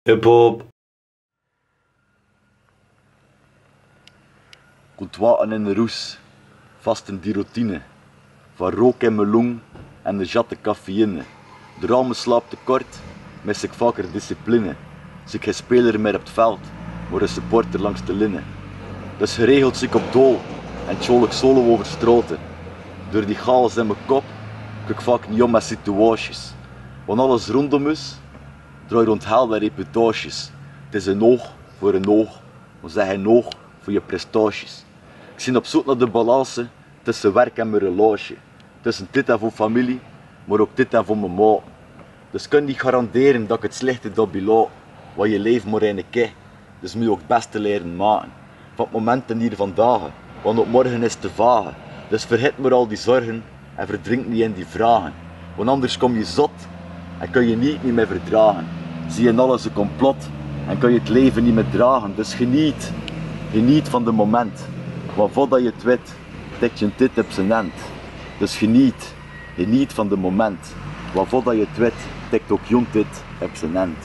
Hip-hop. Komt waten in de roes, vast in die routine. Van rook in mijn long en de jatte cafeïne. Door al mijn slaaptekort mis ik vaker discipline. Zie ik geen speler meer op het veld, maar een supporter langs de linnen. Dus geregeld zie ik op dool en tjol ik solo over straten. Door die chaos in mijn kop kijk ik vaak niet om met situaties. Want alles rondom is draait rond hel en reputaties. Het is een oog voor een oog, maar zeg een oog voor je prestaties. Ik zie op zoek naar de balans tussen werk en mijn relatie. Tussen dit en voor familie, maar ook dit en voor mijn maat. Dus ik kan niet garanderen dat ik het slechte dat bilaat. Want je leeft maar in een keer, dus moet je ook het beste leren maken. Van het moment en hier vandaag, want op morgen is te vage. Dus vergeet maar al die zorgen en verdrink niet in die vragen. Want anders kom je zot en kun je niet meer verdragen. Zie je in alles een complot en kun je het leven niet meer dragen. Dus geniet van de moment. Want voordat je het weet, tikt je een tit op zijn end. Dus geniet van de moment. Want voordat je het weet, tikt ook jong dit op zijn end.